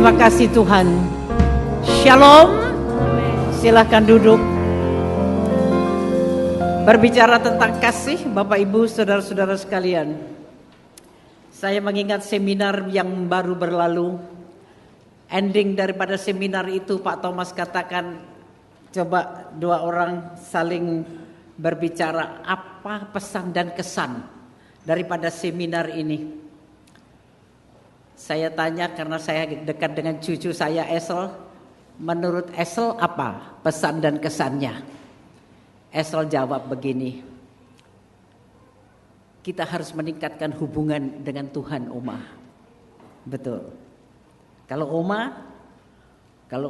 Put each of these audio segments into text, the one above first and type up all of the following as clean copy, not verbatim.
Terima kasih Tuhan. Shalom. Silahkan duduk. Berbicara tentang kasih, Bapak Ibu, saudara-saudara sekalian. Saya mengingat seminar yang baru berlalu. Ending daripada seminar itu Pak Thomas katakan, coba dua orang saling berbicara apa pesan dan kesan daripada seminar ini. Saya tanya karena saya dekat dengan cucu saya Esel, menurut Esel apa pesan dan kesannya? Esel jawab begini, kita harus meningkatkan hubungan dengan Tuhan, Oma. Betul. Kalau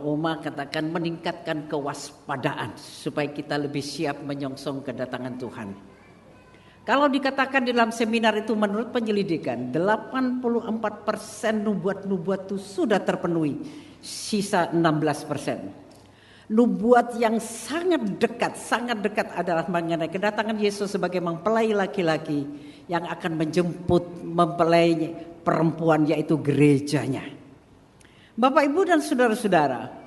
Oma katakan meningkatkan kewaspadaan supaya kita lebih siap menyongsong kedatangan Tuhan. Kalau dikatakan dalam seminar itu menurut penyelidikan 84% nubuat-nubuat itu sudah terpenuhi, sisa 16%. Nubuat yang sangat dekat adalah mengenai kedatangan Yesus sebagai mempelai laki-laki yang akan menjemput mempelai perempuan, yaitu gerejanya. Bapak Ibu dan saudara-saudara,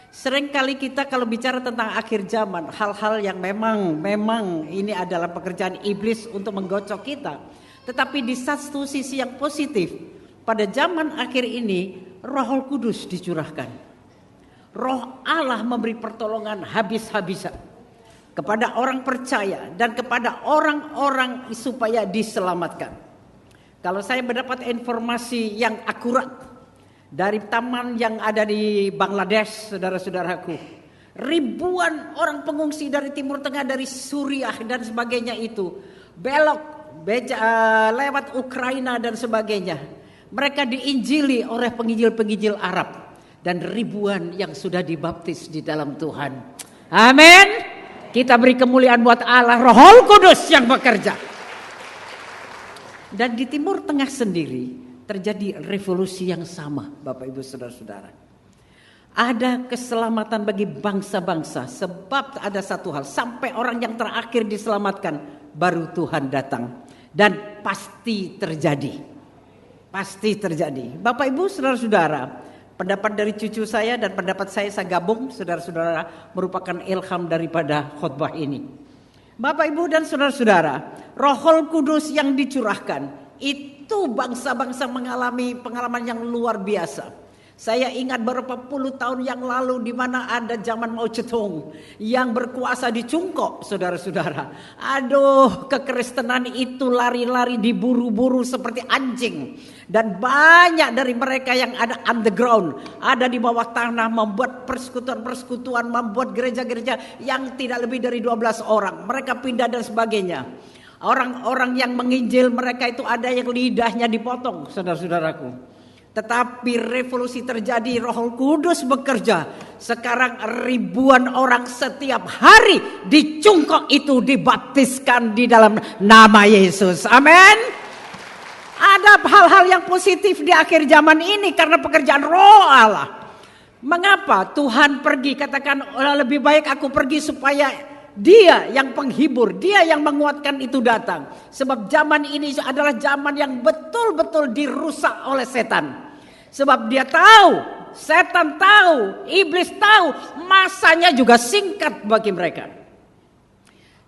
seringkali kita kalau bicara tentang akhir zaman, hal-hal yang memang ini adalah pekerjaan iblis untuk menggocok kita. Tetapi di satu sisi yang positif, pada zaman akhir ini Roh Kudus dicurahkan. Roh Allah memberi pertolongan habis-habisan kepada orang percaya dan kepada orang-orang supaya diselamatkan. Kalau saya mendapat informasi yang akurat dari taman yang ada di Bangladesh, saudara-saudaraku, ribuan orang pengungsi dari Timur Tengah, dari Suriah dan sebagainya itu lewat Ukraina dan sebagainya. Mereka diinjili oleh penginjil-penginjil Arab. Dan ribuan yang sudah dibaptis di dalam Tuhan. Amin. Kita beri kemuliaan buat Allah, Roh Kudus yang bekerja. Dan di Timur Tengah sendiri terjadi revolusi yang sama, Bapak Ibu saudara-saudara. Ada keselamatan bagi bangsa-bangsa sebab ada satu hal, sampai orang yang terakhir diselamatkan baru Tuhan datang. Dan pasti terjadi. Pasti terjadi. Bapak Ibu saudara-saudara, pendapat dari cucu saya dan pendapat saya gabung, saudara-saudara, merupakan ilham daripada khotbah ini. Bapak Ibu dan saudara-saudara, Roh Kudus yang dicurahkan itu bangsa-bangsa mengalami pengalaman yang luar biasa. Saya ingat beberapa puluh tahun yang lalu di mana ada zaman Mao Zedong yang berkuasa di Cungkok, saudara-saudara. Aduh, kekristenan itu lari-lari diburu-buru seperti anjing. Dan banyak dari mereka yang ada underground, ada di bawah tanah, membuat persekutuan-persekutuan, membuat gereja-gereja yang tidak lebih dari 12 orang. Mereka pindah dan sebagainya. Orang-orang yang menginjil mereka itu ada yang lidahnya dipotong, saudara-saudaraku. Tetapi revolusi terjadi, Roh Kudus bekerja. Sekarang ribuan orang setiap hari di Cungkok itu dibaptiskan di dalam nama Yesus. Amin. Ada hal-hal yang positif di akhir zaman ini karena pekerjaan Roh Allah. Mengapa Tuhan pergi? Katakan, lebih baik aku pergi supaya Dia yang penghibur, Dia yang menguatkan itu datang. Sebab zaman ini adalah zaman yang betul-betul dirusak oleh setan. Sebab dia tahu, setan tahu, iblis tahu, masanya juga singkat bagi mereka.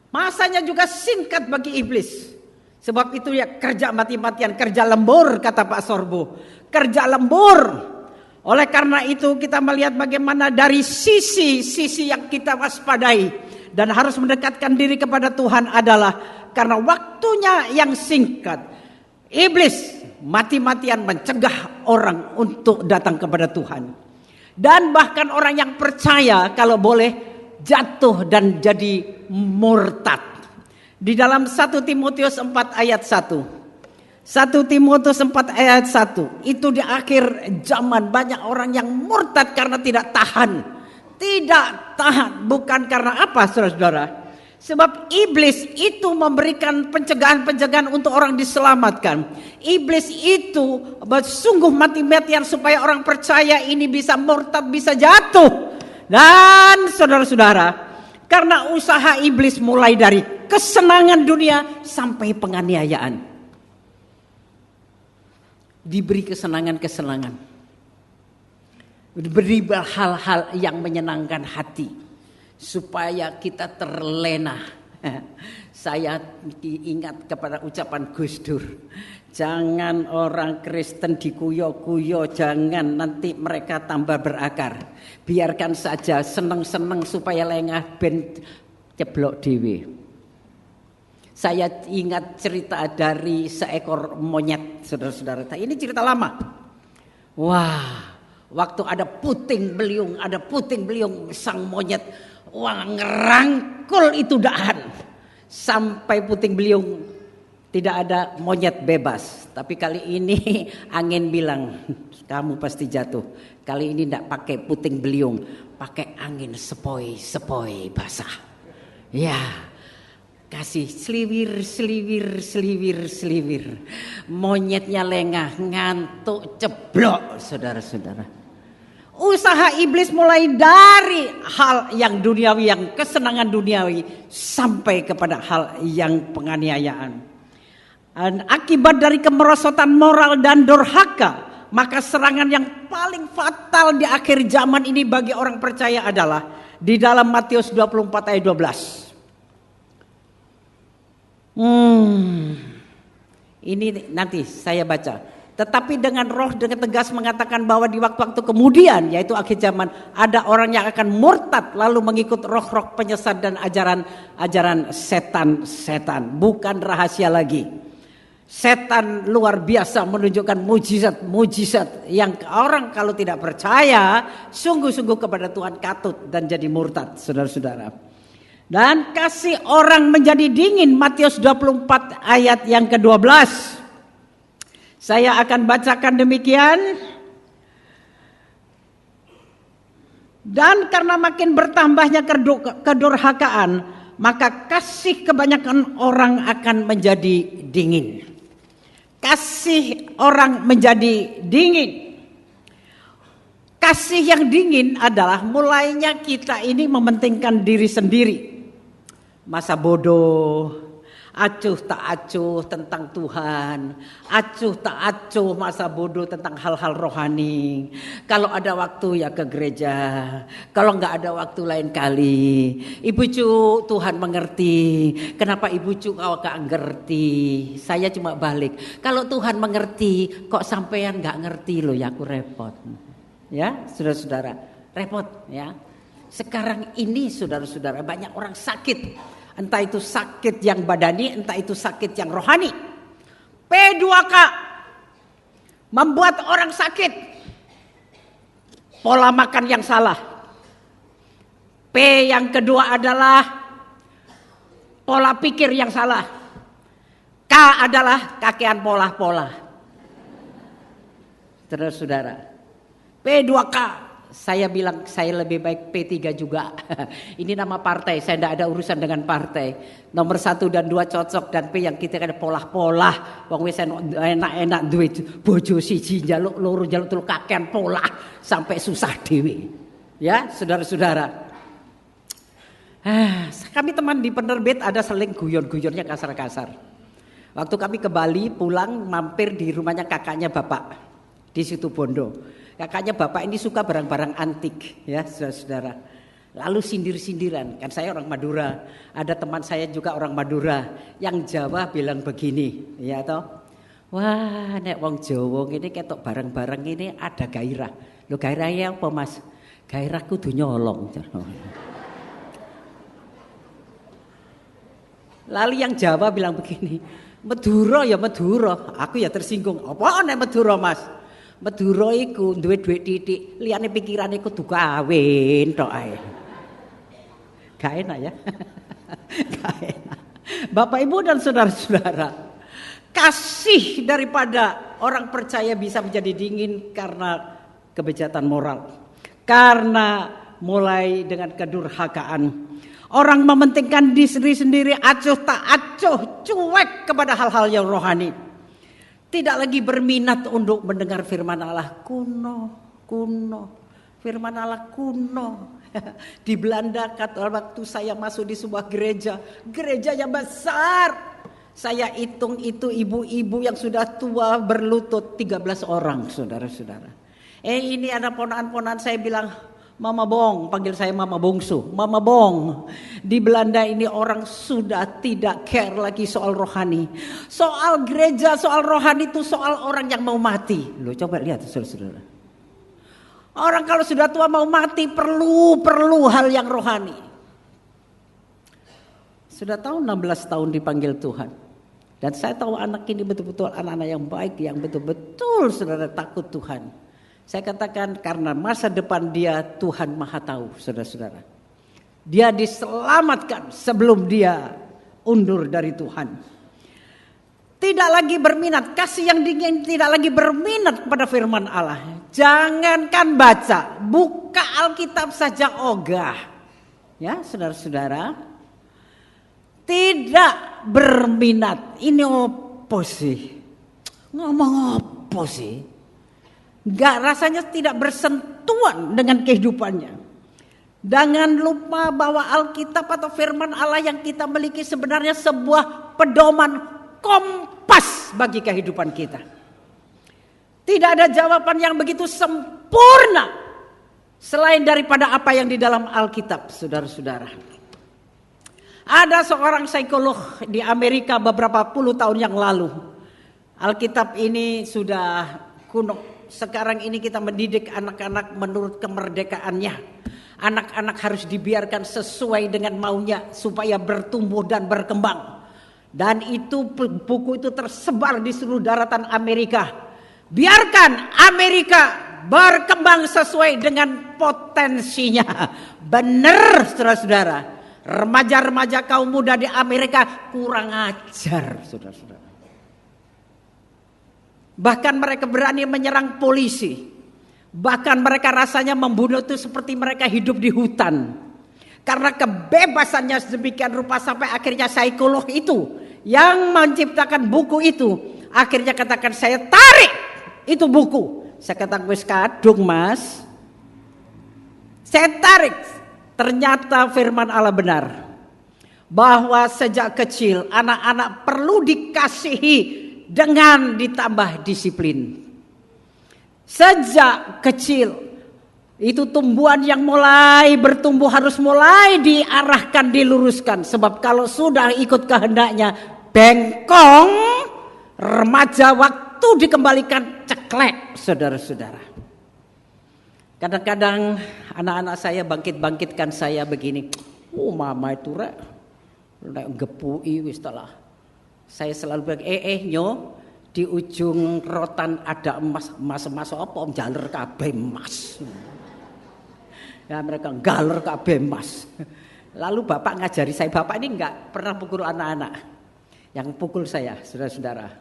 Masanya juga singkat bagi iblis. Sebab itu ya kerja mati-matian, kerja lembur kata Pak Sorbo. Kerja lembur. Oleh karena itu kita melihat bagaimana dari sisi yang kita waspadai dan harus mendekatkan diri kepada Tuhan adalah karena waktunya yang singkat. Iblis mati-matian mencegah orang untuk datang kepada Tuhan. Dan bahkan orang yang percaya kalau boleh jatuh dan jadi murtad. Di dalam 1 Timotius 4 ayat 1. 1 Timotius 4 ayat 1. Itu di akhir zaman banyak orang yang murtad karena tidak tahan. Tidak tahan. Bukan karena apa, saudara-saudara? Sebab iblis itu memberikan pencegahan-pencegahan untuk orang diselamatkan. Iblis itu sungguh mati-matian supaya orang percaya ini bisa murtad, bisa jatuh. Dan saudara-saudara, karena usaha iblis mulai dari kesenangan dunia sampai penganiayaan. Diberi kesenangan-kesenangan. beri hal-hal yang menyenangkan hati supaya kita terlena. Saya ingat kepada ucapan Gus Dur, jangan orang Kristen dikuyo-kuyo, jangan nanti mereka tambah berakar. Biarkan saja seneng-seneng supaya lengah ben ceblok dewe. Saya ingat cerita dari seekor monyet, saudara-saudara. Ini cerita lama. Wah, waktu ada puting beliung sang monyet, wah ngerangkul itu dahan. Sampai puting beliung tidak ada monyet bebas. Tapi kali ini angin bilang, kamu pasti jatuh. Kali ini tidak pakai puting beliung, pakai angin sepoi-sepoi basah. Ya. Kasih seliwir. Monyetnya lengah, ngantuk, ceblok, saudara-saudara. Usaha iblis mulai dari hal yang duniawi, yang kesenangan duniawi, sampai kepada hal yang penganiayaan. Dan akibat dari kemerosotan moral dan durhaka, maka serangan yang paling fatal di akhir zaman ini bagi orang percaya adalah di dalam Matius 24 ayat 12. Ini nanti saya baca. Tetapi dengan roh dengan tegas mengatakan bahwa di waktu-waktu kemudian, yaitu akhir zaman, ada orang yang akan murtad lalu mengikut roh-roh penyesat dan ajaran setan. Bukan rahasia lagi. Setan luar biasa menunjukkan mujizat yang orang kalau tidak percaya sungguh-sungguh kepada Tuhan katut dan jadi murtad, saudara-saudara. Dan kasih orang menjadi dingin, Matius 24 ayat yang ke-12. Saya akan bacakan demikian. Dan karena makin bertambahnya kedurhakaan, maka kasih kebanyakan orang akan menjadi dingin. Kasih orang menjadi dingin. Kasih yang dingin adalah mulainya kita ini mementingkan diri sendiri. Masa bodoh, acuh tak acuh tentang Tuhan, acuh tak acuh masa bodoh tentang hal-hal rohani. Kalau ada waktu ya ke gereja, kalau nggak ada waktu lain kali. Ibu cu, Tuhan mengerti. Kenapa ibu cu kau gak ngerti? Saya cuma balik. Kalau Tuhan mengerti, kok sampean nggak ngerti loh ya, aku repot. Ya, saudara-saudara, repot ya. Sekarang ini saudara-saudara banyak orang sakit. Entah itu sakit yang badani, entah itu sakit yang rohani. P2K membuat orang sakit. Pola makan yang salah. P yang kedua adalah pola pikir yang salah. K adalah kakean pola-pola. Terus saudara, P2K. Saya bilang saya lebih baik P3 juga. Ini nama partai, saya tidak ada urusan dengan partai. Nomor 1 dan 2 cocok, dan P yang kita ada pola-pola. Wong wis enak-enak duit bojo siji njaluk loro njaluk telu kakean pola sampai susah dhewe. Ya, saudara-saudara. Kami teman di penerbit ada seling guyon-guyonnya kasar-kasar. Waktu kami ke Bali pulang mampir di rumahnya kakaknya bapak di Situbondo. Kakaknya bapak ini suka barang-barang antik ya saudara-saudara. Lalu sindir-sindiran, kan saya orang Madura, ada teman saya juga orang Madura, yang Jawa bilang begini, ya toh. Wah, nek wong Jawa ini ketok barang-barang ini ada gairah. Lho gairahnya apa Mas? Gairah kudu nyolong. Lalu yang Jawa bilang begini, Madura ya Madura, aku ya tersinggung. Apa nek Madura Mas? Madura iku duwe dhuwit titik, liyane pikirane kudu kawin tok ae. Gak enak ya. Gak enak. Bapak Ibu dan saudara-saudara, kasih daripada orang percaya bisa menjadi dingin karena kebejatan moral. Karena mulai dengan kedurhakaan. Orang mementingkan diri sendiri, acuh tak acuh, cuek kepada hal-hal yang rohani. Tidak lagi berminat untuk mendengar firman Allah, kuno. Firman Allah kuno. Di Belanda waktu saya masuk di sebuah gereja yang besar. Saya hitung itu ibu-ibu yang sudah tua berlutut 13 orang, saudara-saudara. Ini ada ponaan-ponaan saya bilang, Mama Bong, panggil saya Mama Bongsu. Mama Bong, di Belanda ini orang sudah tidak care lagi soal rohani. Soal gereja, soal rohani itu soal orang yang mau mati. Loh, coba lihat saudara-saudara. Orang kalau sudah tua mau mati perlu hal yang rohani. Sudah tahu 16 tahun dipanggil Tuhan. Dan saya tahu anak ini betul-betul anak-anak yang baik, yang betul-betul saudara takut Tuhan. Saya katakan karena masa depan dia Tuhan Maha Tahu, saudara-saudara. Dia diselamatkan sebelum dia undur dari Tuhan. Tidak lagi berminat, kasih yang dingin, tidak lagi berminat kepada firman Allah. Jangankan baca, buka Alkitab saja ogah. Ya, saudara-saudara. Tidak berminat. Ini apa sih? Ngomong apa sih? Gak, rasanya tidak bersentuhan dengan kehidupannya. Jangan lupa bahwa Alkitab atau firman Allah yang kita miliki sebenarnya sebuah pedoman kompas bagi kehidupan kita. Tidak ada jawaban yang begitu sempurna selain daripada apa yang di dalam Alkitab, saudara-saudara. Ada seorang psikolog di Amerika beberapa puluh tahun yang lalu. Alkitab ini sudah kuno. Sekarang ini kita mendidik anak-anak menurut kemerdekaannya. Anak-anak harus dibiarkan sesuai dengan maunya supaya bertumbuh dan berkembang. Dan itu buku itu tersebar di seluruh daratan Amerika. Biarkan Amerika berkembang sesuai dengan potensinya. Benar, saudara-saudara. Remaja-remaja kaum muda di Amerika kurang ajar, saudara-saudara. Bahkan mereka berani menyerang polisi. Bahkan mereka rasanya membunuh itu seperti mereka hidup di hutan. Karena kebebasannya sedemikian rupa sampai akhirnya psikolog itu yang menciptakan buku itu akhirnya katakan, saya tarik itu buku. Saya katakan, wis kadung mas. Saya tarik. Ternyata firman Allah benar. Bahwa sejak kecil anak-anak perlu dikasihi dengan ditambah disiplin. Sejak kecil itu tumbuhan yang mulai bertumbuh harus mulai diarahkan, diluruskan. Sebab kalau sudah ikut kehendaknya bengkong, remaja waktu dikembalikan ceklek, saudara-saudara. Kadang-kadang anak-anak saya bangkit-bangkitkan saya begini. Oh mama itu rek gepui wis telah. Saya selalu bilang, nyo, di ujung rotan ada emas apa om jaler kabeh emas. Ya mereka galer kabeh emas. Lalu bapak ngajari saya, bapak ini enggak pernah pukul anak-anak. Yang pukul saya, saudara-saudara.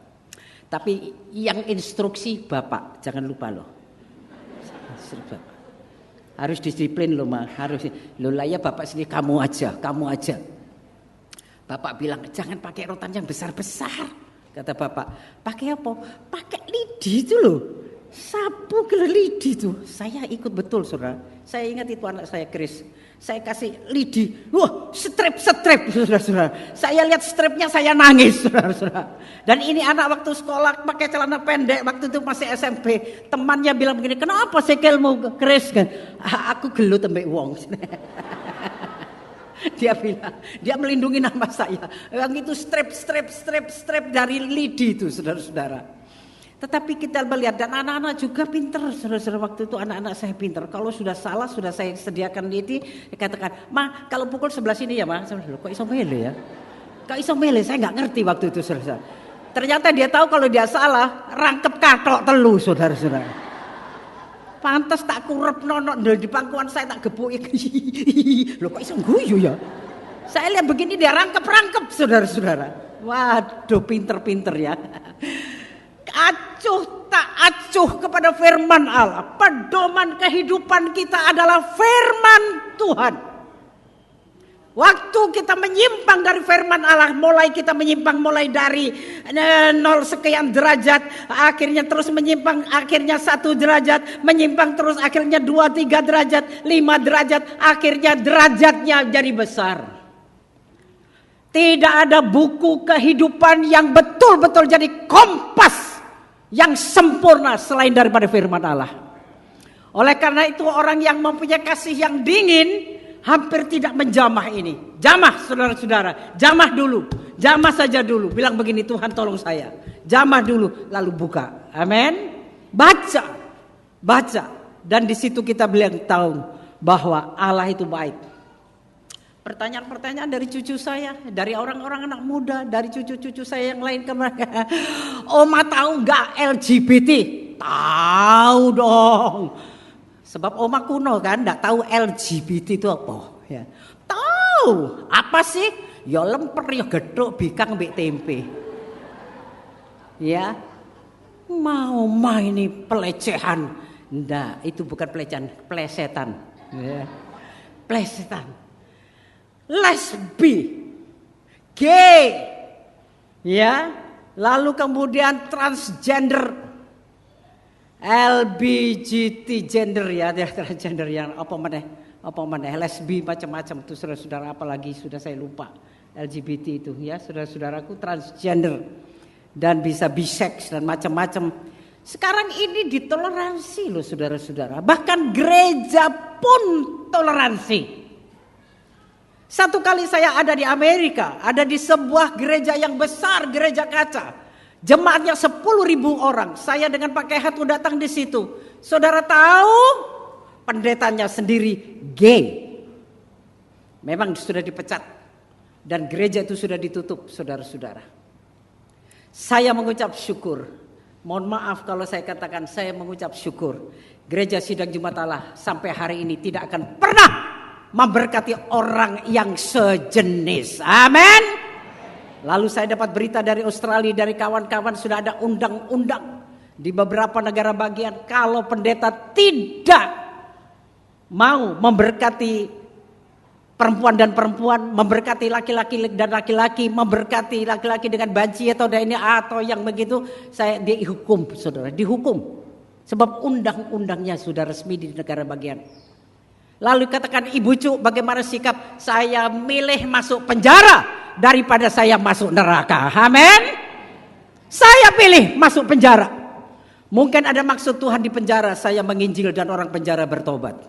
Tapi yang instruksi bapak, jangan lupa loh. Harus disiplin loh mah, harus. Loh lah ya bapak sini kamu aja. Bapak bilang jangan pakai rotan yang besar-besar. Kata bapak, pakai apa? Pakai lidi itu loh. Sapu ke lidi itu. Saya ikut betul saudara. Saya ingat itu anak saya Chris. Saya kasih lidi. Wah strip saudara-saudara. Saya lihat stripnya saya nangis saudara-saudara. Dan ini anak waktu sekolah pakai celana pendek. Waktu itu masih SMP. Temannya bilang begini, kenapa sikilmu Chris? Aku gelut ambek wong. Dia bilang, dia melindungi nama saya. Yang itu strip dari lidi itu saudara-saudara. Tetapi kita melihat dan anak-anak juga pintar, saudara-saudara. Waktu itu anak-anak saya pintar. Kalau sudah salah sudah saya sediakan lidi, dikatakan, ma kalau pukul sebelah sini ya ma. Kok iso mele ya? Kok iso mele? Saya nggak ngerti waktu itu saudara-saudara. Ternyata dia tahu kalau dia salah, rangkep katok telu saudara-saudara. Pantas tak kurep nonok di pangkuan saya tak gebuki. Loh kok iso guyu ya? Saya lihat begini dia rangkep saudara-saudara. Waduh pinter-pinter ya. Acuh tak acuh kepada firman Allah. Pedoman kehidupan kita adalah firman Tuhan. Waktu kita menyimpang dari firman Allah, kita menyimpang mulai dari 0 sekian derajat, akhirnya terus menyimpang, akhirnya 1 derajat, menyimpang terus, akhirnya 2, 3 derajat, 5 derajat, akhirnya derajatnya jadi besar. Tidak ada buku kehidupan yang betul-betul jadi kompas yang sempurna selain daripada firman Allah. Oleh karena itu orang yang mempunyai kasih yang dingin hampir tidak menjamah ini. Jamah saudara-saudara, jamah dulu. Jamah saja dulu, bilang begini, Tuhan tolong saya. Jamah dulu, lalu buka. Amin. Baca. Dan di situ kita bilang tahu bahwa Allah itu baik. Pertanyaan-pertanyaan dari cucu saya, dari orang-orang anak muda, dari cucu-cucu saya yang lain ke mereka. Oma tahu gak LGBT? Tahu dong. Sebab oma kuno kan, gak tahu LGBT itu apa. Ya. Tahu, apa sih? Ya lemper, ya geduk, bikang, mbek tempe. Ya, mau main pelecehan. Nggak, itu bukan pelecehan, plesetan. Ya. Plesetan. Lesbi, gay, ya, lalu kemudian transgender, LGBT gender ya, transgender yang apa mana, lesbi macam-macam tuh saudara-saudara, apalagi sudah saya lupa LGBT itu ya, saudara-saudaraku transgender dan bisa bisex dan macam-macam. Sekarang ini ditoleransi loh saudara-saudara, bahkan gereja pun toleransi. Satu kali saya ada di Amerika, ada di sebuah gereja yang besar, gereja kaca. Jemaatnya 10.000 orang. Saya dengan Pak Kehat datang di situ. Saudara tahu, pendetanya sendiri gay. Memang sudah dipecat. Dan gereja itu sudah ditutup, saudara-saudara. Saya mengucap syukur. Mohon maaf kalau saya katakan saya mengucap syukur. Gereja Sidang Jumat Allah sampai hari ini tidak akan pernah memberkati orang yang sejenis. Amin. Lalu saya dapat berita dari Australia, dari kawan-kawan sudah ada undang-undang di beberapa negara bagian kalau pendeta tidak mau memberkati perempuan dan perempuan, memberkati laki-laki dan laki-laki, memberkati laki-laki dengan banci atau ini atau yang begitu, saya dihukum, saudara, dihukum. Sebab undang-undangnya sudah resmi di negara bagian. Lalu katakan, Ibu Cu, bagaimana sikap? Saya milih masuk penjara daripada saya masuk neraka. Amin. Saya pilih masuk penjara. Mungkin ada maksud Tuhan di penjara, saya menginjil dan orang penjara bertobat.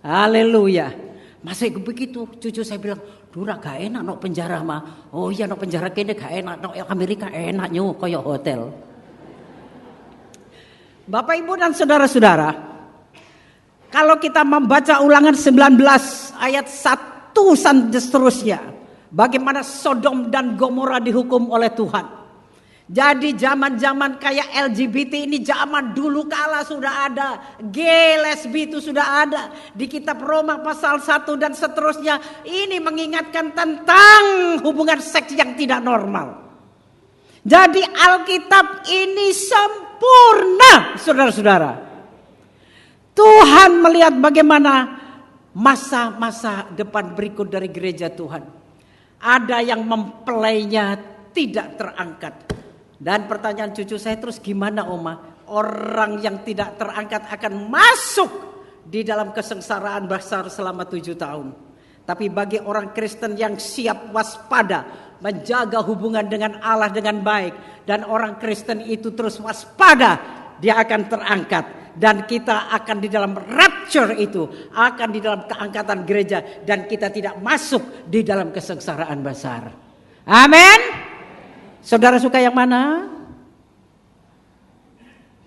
Haleluya. Masih begitu, cucu saya bilang, Dura gak enak no penjara mah. Oh iya no penjara kene gak enak, no Amerika enaknya kayak hotel. Bapak Ibu dan saudara-saudara, kalau kita membaca Ulangan 19 ayat 1 dan seterusnya, bagaimana Sodom dan Gomora dihukum oleh Tuhan. Jadi zaman-zaman kayak LGBT ini zaman dulu kala sudah ada. Gay, lesbi itu sudah ada. Di kitab Roma pasal 1 dan seterusnya. Ini mengingatkan tentang hubungan seks yang tidak normal. Jadi Alkitab ini sempurna, saudara-saudara. Tuhan melihat bagaimana masa-masa depan berikut dari gereja Tuhan. Ada yang mempelainya tidak terangkat. Dan pertanyaan cucu saya terus, gimana Oma? Orang yang tidak terangkat akan masuk di dalam kesengsaraan besar selama 7 tahun. Tapi bagi orang Kristen yang siap waspada, menjaga hubungan dengan Allah dengan baik, dan orang Kristen itu terus waspada, dia akan terangkat. Dan kita akan di dalam rapture itu, akan di dalam keangkatan gereja, dan kita tidak masuk di dalam kesengsaraan besar. Amin. Saudara suka yang mana?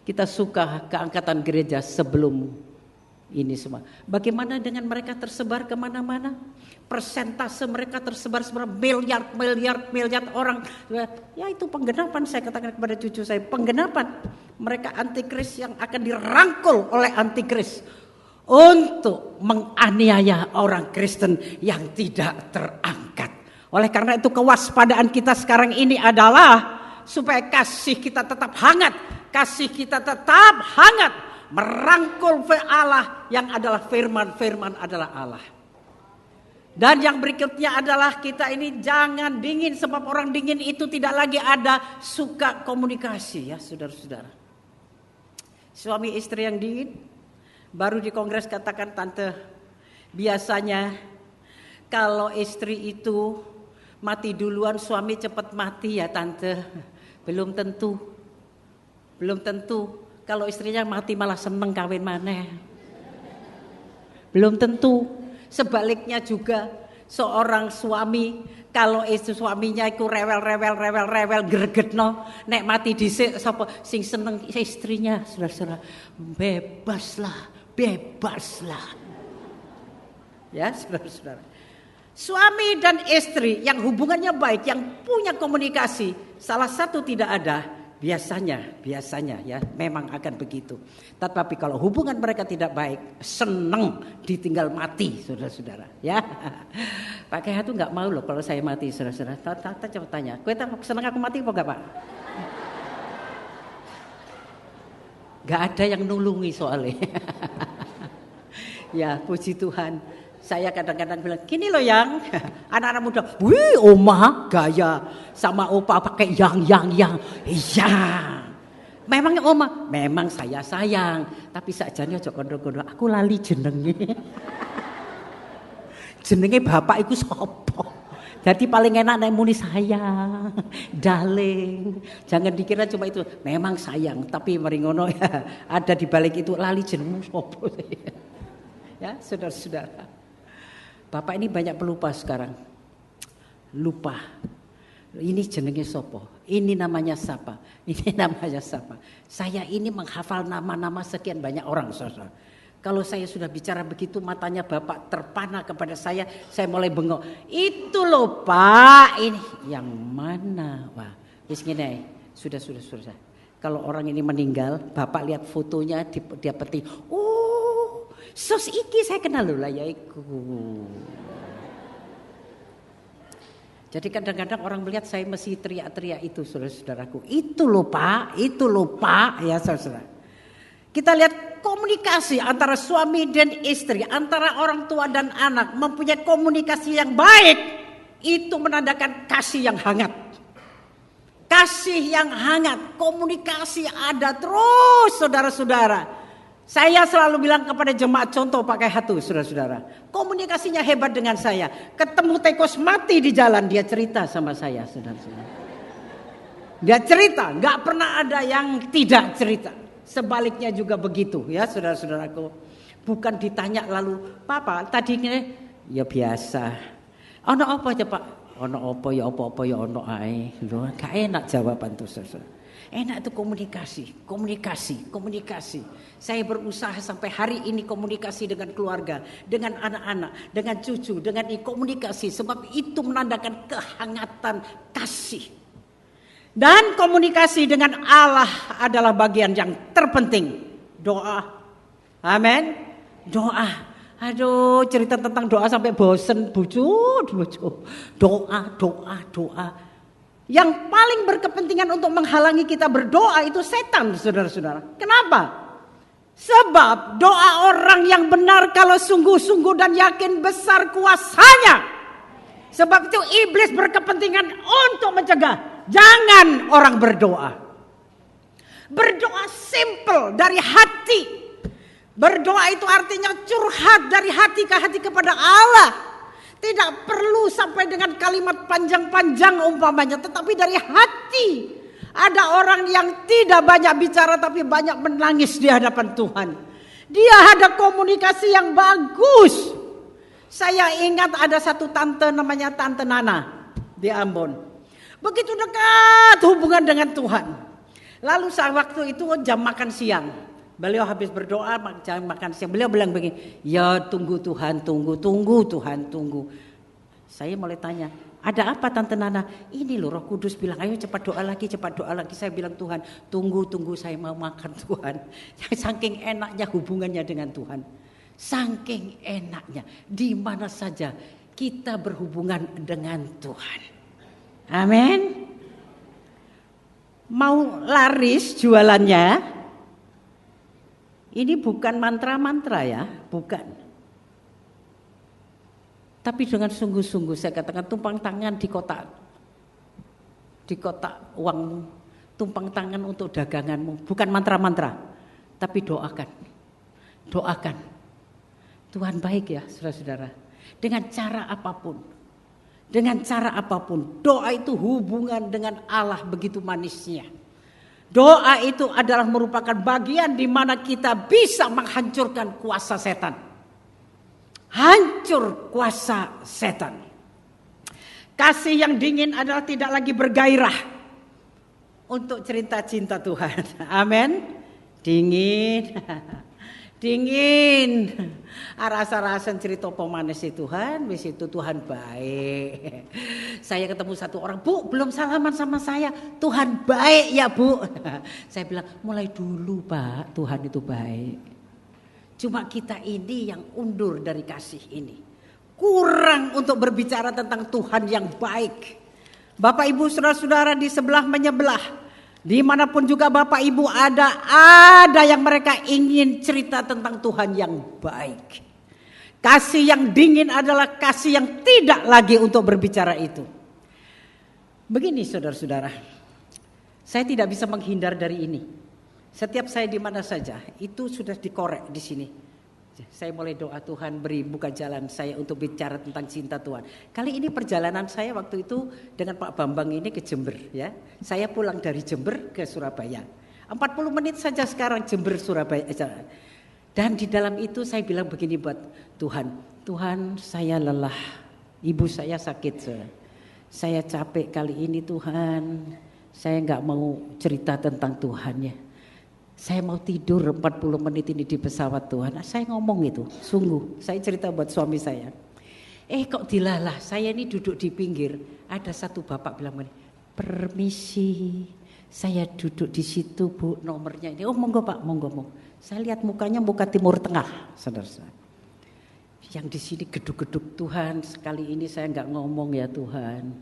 Kita suka keangkatan gereja sebelum ini semua. Bagaimana dengan mereka tersebar kemana-mana? Persentase mereka tersebar miliar orang. Ya itu penggenapan, saya katakan kepada cucu saya, penggenapan. Mereka antikris yang akan dirangkul oleh antikris untuk menganiaya orang Kristen yang tidak terangkat. Oleh karena itu kewaspadaan kita sekarang ini adalah supaya kasih kita tetap hangat, kasih kita tetap hangat, merangkul Allah yang adalah firman adalah Allah. Dan yang berikutnya adalah kita ini jangan dingin, sebab orang dingin itu tidak lagi ada suka komunikasi ya saudara-saudara. Suami istri yang dingin, baru di kongres katakan, Tante, biasanya kalau istri itu mati duluan, suami cepat mati ya Tante. Belum tentu. Kalau istrinya mati malah seneng kawin maneh. Belum tentu. Sebaliknya juga seorang suami kalau istri suaminya iku rewel gregetno, nek mati dhisik sapa sing seneng istrinya, saudara-saudara. Bebaslah. Ya, saudara-saudara. Suami dan istri yang hubungannya baik, yang punya komunikasi, salah satu tidak ada, biasanya ya memang akan begitu. Tetapi kalau hubungan mereka tidak baik, seneng ditinggal mati, saudara-saudara. Ya, Pak Keha tuh nggak mau loh kalau saya mati, saudara-saudara. Tata coba tanya, kowe seneng aku mati apa enggak, Pak? Gak ada yang nulungi soalnya. Ya, puji Tuhan. Saya kadang-kadang bilang, gini loh yang anak-anak muda, wih oma gaya sama opa pakai yang. Iya, memang oma, memang saya sayang. Tapi sakjane aja kondo-kondo, aku lali jenenge. Jenenge bapak iku sapa? Jadi paling enak nek muni sayang, darling. Jangan dikira cuma itu, memang sayang. Tapi meringono ya, ada di balik itu lali jenengmu sapa. Ya, saudara-saudara. Bapak ini banyak pelupa sekarang. Lupa. Ini jenenge sopo. Ini namanya siapa. Ini namanya siapa. Saya ini menghafal nama-nama sekian banyak orang, saudara. Kalau saya sudah bicara begitu, matanya Bapak terpana kepada saya mulai bengok. Itu loh Pak, ini yang mana? Wah, wis ngene. Sudah. Kalau orang ini meninggal, Bapak lihat fotonya dia peti. Sos iki saya kenal loh lah ya iku. Jadi kadang-kadang orang melihat saya mesti teriak-teriak itu, saudara-saudaraku. Itu loh Pak, ya saudara. Kita lihat komunikasi antara suami dan istri, antara orang tua dan anak mempunyai komunikasi yang baik. Itu menandakan kasih yang hangat. Kasih yang hangat, komunikasi ada terus saudara-saudara. Saya selalu bilang kepada jemaat contoh pakai hatu, saudara-saudara. Komunikasinya hebat dengan saya. Ketemu tikus mati di jalan, dia cerita sama saya, saudara-saudara. Dia cerita, nggak pernah ada yang tidak cerita. Sebaliknya juga begitu, ya saudara-saudaraku. Bukan ditanya lalu, Papa tadi ini, ya biasa. Ono apa aja Pak? Ono apa ya ono ae. Gak enak jawaban tuh, saudara. Enak itu komunikasi. Saya berusaha sampai hari ini komunikasi dengan keluarga, dengan anak-anak, dengan cucu, dengan komunikasi. Sebab itu menandakan kehangatan kasih. Dan komunikasi dengan Allah adalah bagian yang terpenting. Doa. Amin. Doa. Aduh, cerita tentang doa sampai bosen, bucut. Doa. Yang paling berkepentingan untuk menghalangi kita berdoa itu setan, saudara-saudara. Kenapa? Sebab doa orang yang benar kalau sungguh-sungguh dan yakin besar kuasanya. Sebab itu iblis berkepentingan untuk mencegah. Jangan orang berdoa. Berdoa simple dari hati. Berdoa itu artinya curhat dari hati ke hati kepada Allah. Tidak perlu sampai dengan kalimat panjang-panjang umpamanya, tetapi dari hati. Ada orang yang tidak banyak bicara tapi banyak menangis di hadapan Tuhan. Dia ada komunikasi yang bagus. Saya ingat ada satu tante namanya Tante Nana di Ambon. Begitu dekat hubungan dengan Tuhan. Lalu saat waktu itu jam makan siang. Beliau habis berdoa jam makan siang. Beliau bilang begini, ya tunggu Tuhan, tunggu Tuhan, tunggu. Saya mulai tanya, ada apa Tante Nana? Ini loh Roh Kudus bilang, ayo cepat doa lagi. Saya bilang Tuhan, tunggu saya mau makan Tuhan. Saking enaknya hubungannya dengan Tuhan. Saking enaknya, di mana saja kita berhubungan dengan Tuhan. Amin. Mau laris jualannya? Ini bukan mantra-mantra ya, bukan. Tapi dengan sungguh-sungguh saya katakan tumpang tangan di kotak uangmu, tumpang tangan untuk daganganmu, bukan mantra-mantra, tapi doakan. Tuhan baik ya, saudara-saudara. Dengan cara apapun, doa itu hubungan dengan Allah begitu manisnya. Doa itu adalah merupakan bagian di mana kita bisa menghancurkan kuasa setan. Hancur kuasa setan. Kasih yang dingin adalah tidak lagi bergairah untuk cerita cinta Tuhan. Amin. Dingin. Dingin. Rasa-rasa cerita pemanis Tuhan, wis itu Tuhan baik. Saya ketemu satu orang, Bu, belum salaman sama saya. Tuhan baik ya, Bu. Saya bilang, mulai dulu, Pak, Tuhan itu baik. Cuma kita ini yang undur dari kasih ini. Kurang untuk berbicara tentang Tuhan yang baik. Bapak Ibu saudara-saudara di sebelah menyebelah, dimanapun juga Bapak Ibu ada yang mereka ingin cerita tentang Tuhan yang baik. Kasih yang dingin adalah kasih yang tidak lagi untuk berbicara itu. Begini saudara-saudara, saya tidak bisa menghindar dari ini. Setiap saya di mana saja, itu sudah dikorek di sini. Saya mulai doa, Tuhan beri buka jalan saya untuk bicara tentang cinta Tuhan. Kali ini perjalanan saya waktu itu dengan Pak Bambang ini ke Jember, ya. Saya pulang dari Jember ke Surabaya. 40 menit saja sekarang Jember Surabaya. Dan di dalam itu saya bilang begini buat Tuhan. Tuhan, saya lelah. Ibu saya sakit. Saya capek kali ini Tuhan. Saya enggak mau cerita tentang Tuhan ya. Saya mau tidur 40 menit ini di pesawat Tuhan. Saya ngomong itu, sungguh. Saya cerita buat suami saya. Kok dilalah, saya ini duduk di pinggir. Ada satu bapak bilang begini, permisi, saya duduk di situ Bu, nomornya ini. Oh monggo Pak, monggo. Saya lihat mukanya muka Timur Tengah, saudara-saudara. Yang di sini geduk-geduk, Tuhan sekali ini saya enggak ngomong ya Tuhan.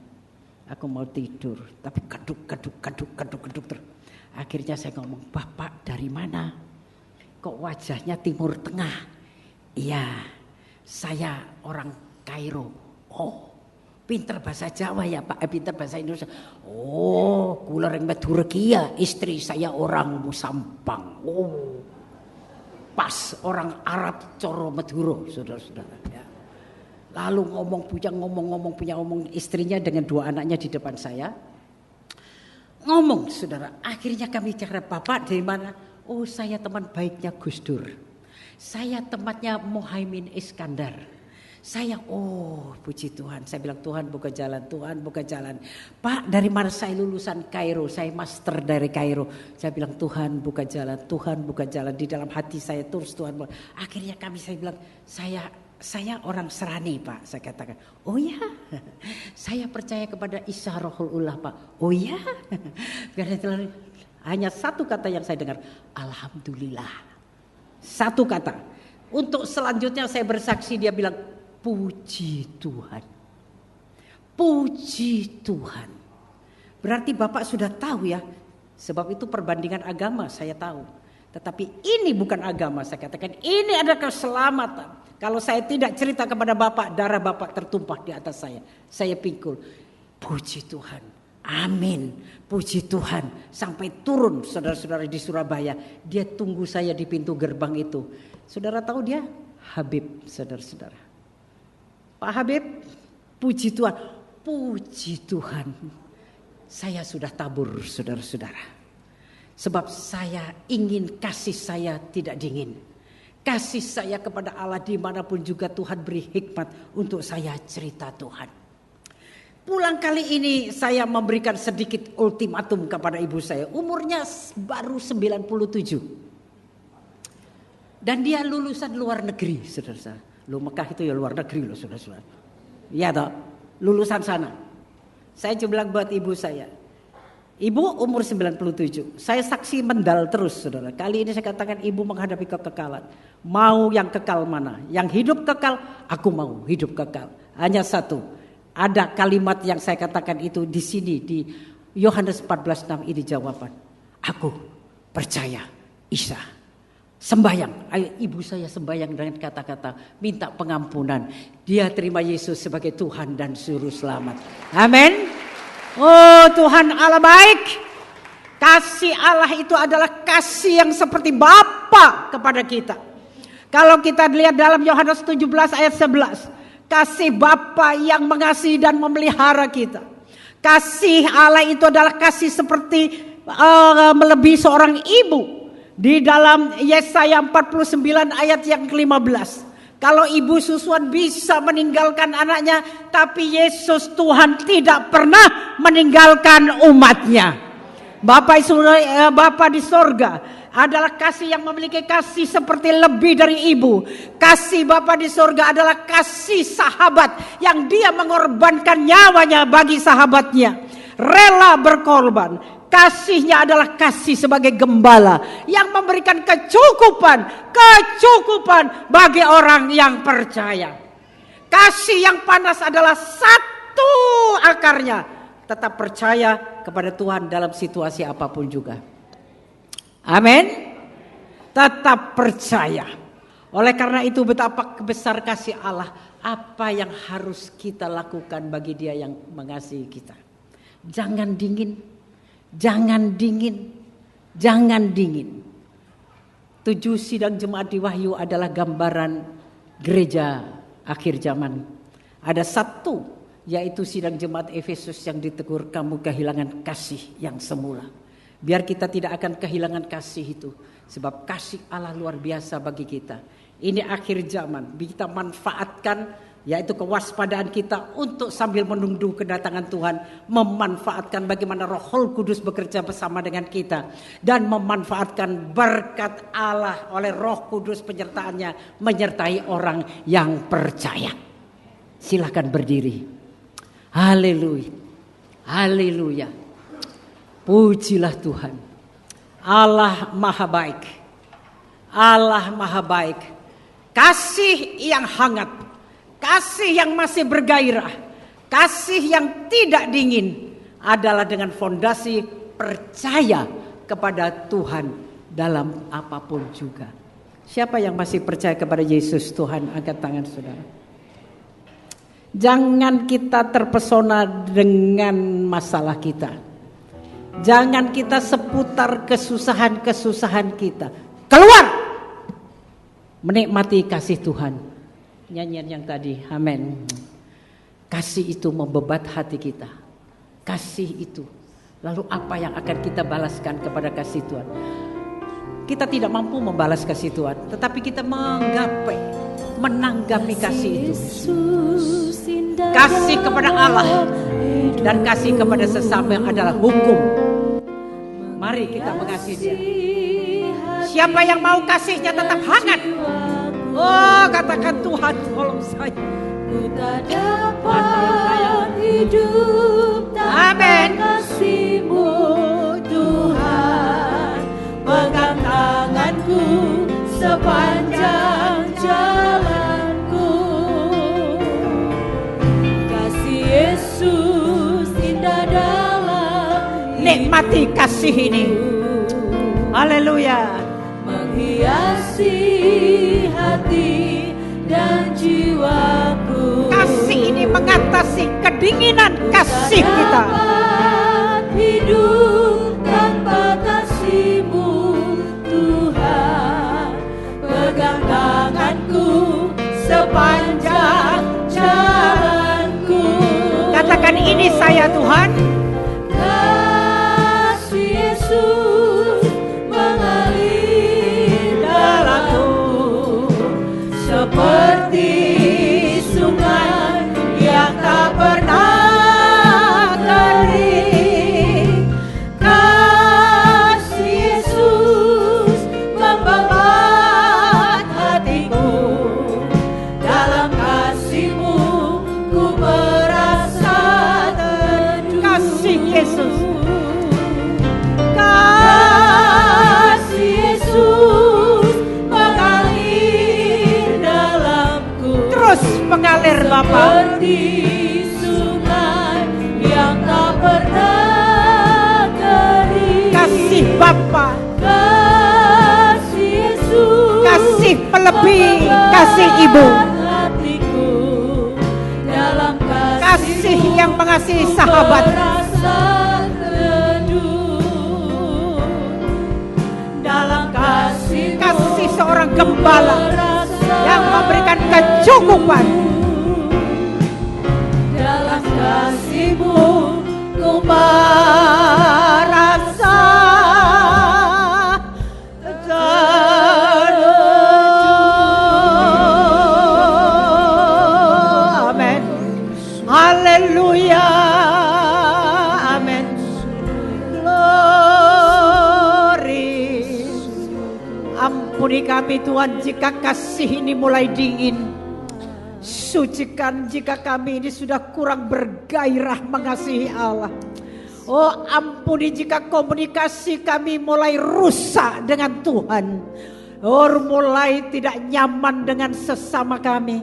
Aku mau tidur, tapi geduk terus. Akhirnya saya ngomong, Bapak dari mana? Kok wajahnya Timur Tengah? Iya, saya orang Kairo. Oh, pinter bahasa Jawa ya Pak, pinter bahasa Indonesia. Oh, kula reng Madura kia, istri saya orang Musampang. Oh, pas orang Arab coro Madura, saudara-saudara. Ya. Lalu ngomong punya istrinya dengan 2 anaknya di depan saya. Ngomong saudara, akhirnya kami cakap, Bapak dari mana? Oh saya teman baiknya Gus Dur. Saya temannya Muhaimin Iskandar. Saya, oh puji Tuhan. Saya bilang Tuhan buka jalan, Tuhan buka jalan. Pak dari mana? Saya lulusan Kairo, saya master dari Kairo. Saya bilang Tuhan buka jalan, Tuhan buka jalan. Di dalam hati saya terus Tuhan. Akhirnya saya bilang, saya orang Serani Pak, saya katakan. Oh ya, saya percaya kepada Isa Rohulullah Pak. Oh ya, hanya satu kata yang saya dengar, Alhamdulillah. Satu kata. Untuk selanjutnya saya bersaksi, dia bilang, puji Tuhan. Puji Tuhan. Berarti Bapak sudah tahu ya, sebab itu perbandingan agama saya tahu. Tetapi ini bukan agama, saya katakan ini adalah keselamatan. Kalau saya tidak cerita kepada Bapak, darah Bapak tertumpah di atas saya. Saya pikul. Puji Tuhan. Amin. Puji Tuhan. Sampai turun saudara-saudara di Surabaya. Dia tunggu saya di pintu gerbang itu. Saudara tahu dia? Habib, saudara-saudara. Pak Habib, puji Tuhan. Puji Tuhan. Saya sudah tabur, saudara-saudara. Sebab saya ingin kasih saya tidak dingin. Kasih saya kepada Allah dimanapun juga Tuhan beri hikmat untuk saya cerita Tuhan. Pulang kali ini saya memberikan sedikit ultimatum kepada ibu saya. Umurnya baru 97. Dan dia lulusan luar negeri, saudara-saudara. Lu Mekah itu ya luar negeri loh, saudara-saudara. Iya toh, lulusan sana. Saya coba bilang buat ibu saya. Ibu umur 97, saya saksi mendal terus saudara. Kali ini saya katakan ibu menghadapi kekekalan. Mau yang kekal mana? Yang hidup kekal, aku mau hidup kekal. Hanya satu, ada kalimat yang saya katakan itu di sini di Yohanes 14:6 ini jawaban. Aku percaya Isa. Sembayang, ayo ibu saya sembayang dengan kata-kata minta pengampunan. Dia terima Yesus sebagai Tuhan dan Juru Selamat. Amin. Oh Tuhan Allah baik. Kasih Allah itu adalah kasih yang seperti Bapa kepada kita. Kalau kita lihat dalam Yohanes 17 ayat 11. Kasih Bapa yang mengasihi dan memelihara kita. Kasih Allah itu adalah kasih seperti melebihi seorang ibu. Di dalam Yesaya 49 ayat yang ke-15. Kalau ibu susuan bisa meninggalkan anaknya, tapi Yesus Tuhan tidak pernah meninggalkan umatnya. Bapa di sorga adalah kasih yang memiliki kasih seperti lebih dari ibu. Kasih Bapa di sorga adalah kasih sahabat yang dia mengorbankan nyawanya bagi sahabatnya. Rela berkorban. Kasihnya adalah kasih sebagai gembala yang memberikan kecukupan bagi orang yang percaya. Kasih yang panas adalah satu akarnya, tetap percaya kepada Tuhan dalam situasi apapun juga. Amin. Tetap percaya. Oleh karena itu betapa besar kasih Allah. Apa yang harus kita lakukan bagi Dia yang mengasihi kita? Jangan dingin. Jangan dingin. 7 sidang jemaat di Wahyu adalah gambaran gereja akhir zaman. Ada satu, yaitu sidang jemaat Efesus yang ditegur, kamu kehilangan kasih yang semula. Biar kita tidak akan kehilangan kasih itu. Sebab kasih Allah luar biasa bagi kita. Ini akhir zaman, kita manfaatkan yaitu kewaspadaan kita untuk sambil menunggu kedatangan Tuhan, memanfaatkan bagaimana Roh Kudus bekerja bersama dengan kita dan memanfaatkan berkat Allah oleh Roh Kudus penyertaannya menyertai orang yang percaya. Silakan berdiri. Haleluya. Haleluya. Pujilah Tuhan. Allah Maha Baik. Allah Maha Baik. Kasih yang hangat. Kasih yang masih bergairah, kasih yang tidak dingin adalah dengan fondasi percaya kepada Tuhan dalam apapun juga. Siapa yang masih percaya kepada Yesus Tuhan, angkat tangan saudara. Jangan kita terpesona dengan masalah kita. Jangan kita seputar kesusahan-kesusahan kita. Keluar menikmati kasih Tuhan. Nyanyian yang tadi, amin. Kasih itu membebat hati kita. Kasih itu. Lalu apa yang akan kita balaskan kepada kasih Tuhan? Kita tidak mampu membalas kasih Tuhan, tetapi kita menanggapi kasih itu. Kasih kepada Allah dan kasih kepada sesama yang adalah hukum. Mari kita mengasihi Dia. Siapa yang mau kasihnya tetap hangat? Oh, katakan Tuhan, tolong saya. Ku tak dapat hidup tanpa kasih-Mu, Tuhan. Pegang tanganku sepanjang jalanku. Kasih Yesus indah dalam nikmati kasih ini. Haleluya. Menghiasi hati dan jiwaku. Kasih ini mengatasi kedinginan kasih kita. Hidup tanpa kasih-Mu, Tuhan. Pegang tanganku sepanjang jalanku. Katakan, ini saya Tuhan. Kasih Yesus mengalir dalamku seperti sungai yang tak pernah kering. Kasih Yesus membebat hatiku. Dalam kasih-Mu ku merasa teduh. Kasih Yesus. Kasih Yesus mengalir dalamku. Terus mengalir Bapa. Seperti sungai yang tak pernah kering. Kasih Bapa. Kasih Yesus. Kasih melebihi kasih Ibu. Hatiku dalam Kasih yang mengasihi sahabat. merasa teduh. Dalam kasih seorang gembala yang memberikan kecukupan. Dalam kasih-Mu ku merasa kami Tuhan, jika kasih ini mulai dingin. Sucikan jika kami ini sudah kurang bergairah mengasihi Allah. Oh ampuni jika komunikasi kami mulai rusak dengan Tuhan. Oh mulai tidak nyaman dengan sesama kami.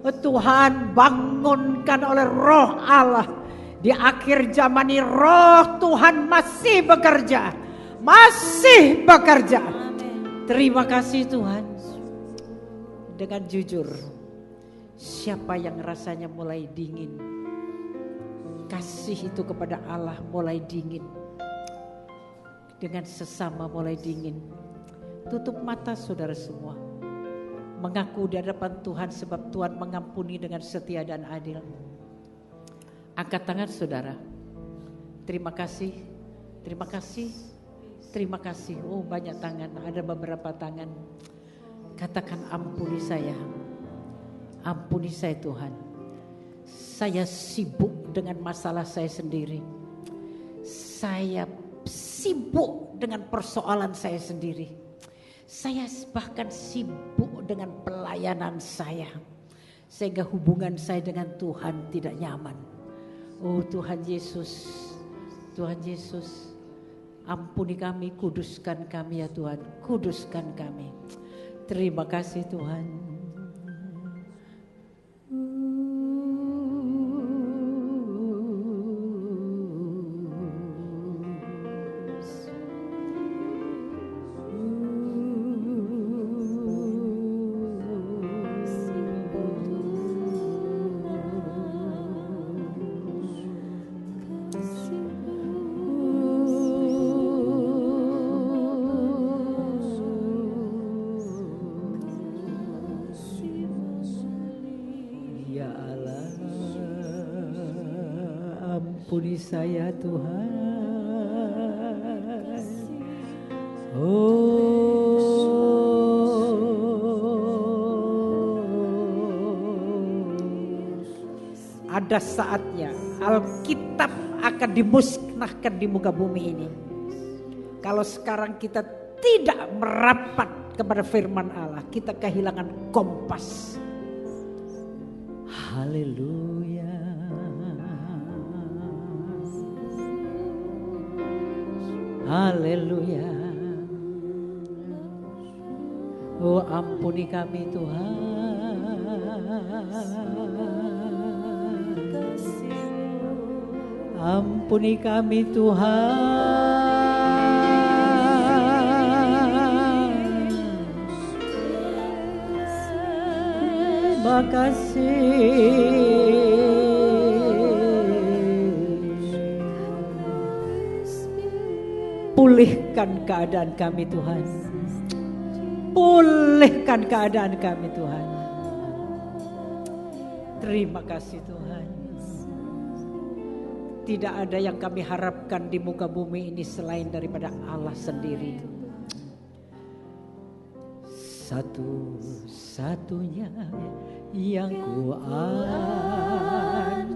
Oh Tuhan, bangunkan oleh roh Allah. Di akhir zaman ini roh Tuhan masih bekerja. Masih bekerja. Terima kasih Tuhan. Dengan jujur, siapa yang rasanya mulai dingin, kasih itu kepada Allah mulai dingin, dengan sesama mulai dingin. Tutup mata saudara semua, mengaku di hadapan Tuhan sebab Tuhan mengampuni dengan setia dan adil. Angkat tangan saudara. Terima kasih, terima kasih, terima kasih. Oh banyak tangan, ada beberapa tangan. Katakan ampuni saya. Ampuni saya Tuhan. Saya sibuk dengan masalah saya sendiri. Saya sibuk dengan persoalan saya sendiri. Saya bahkan sibuk dengan pelayanan saya. Sehingga hubungan saya dengan Tuhan tidak nyaman. Oh Tuhan Yesus, Tuhan Yesus, ampuni kami, kuduskan kami ya Tuhan, kuduskan kami. Terima kasih Tuhan. Ampuni saya Tuhan. Ada saatnya Alkitab akan dimusnahkan di muka bumi ini. Kalau sekarang kita tidak merapat kepada firman Allah, kita kehilangan kompas. Haleluya. Haleluya. Oh ampuni kami Tuhan. Ampuni kami Tuhan. Terima kasih. Pulihkan keadaan kami Tuhan. Pulihkan keadaan kami Tuhan. Terima kasih Tuhan. Tidak ada yang kami harapkan di muka bumi ini selain daripada Allah sendiri. Satu-satunya yang ku andalkan,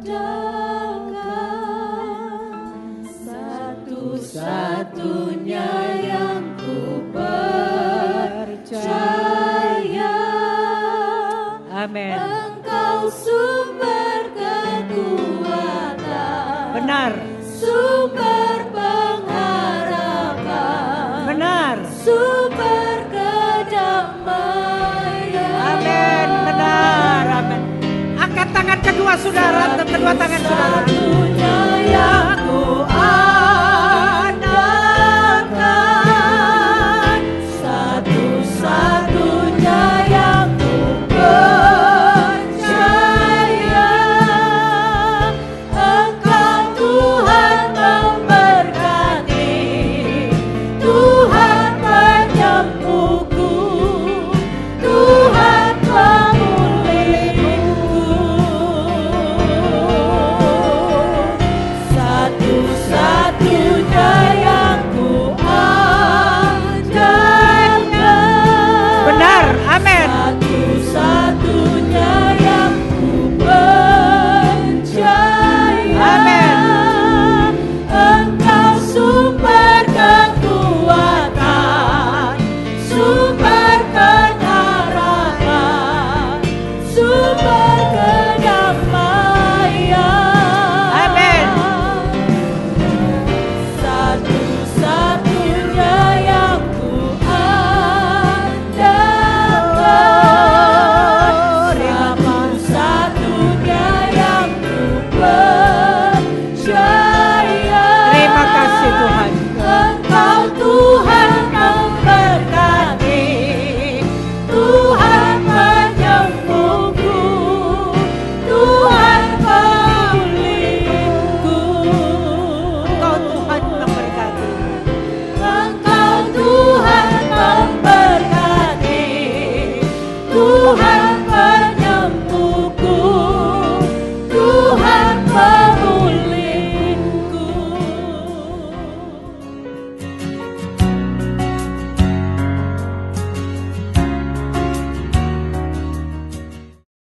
satu-satunya yang ku percaya. Amin. Engkau sumber kekuatan. Benar. Sumber pengharapan. Benar. Sumber kedamaian. Amin. Benar. Amin. Angkat tangan kedua saudara, kedua tangan saudara. Satu-satunya yang ku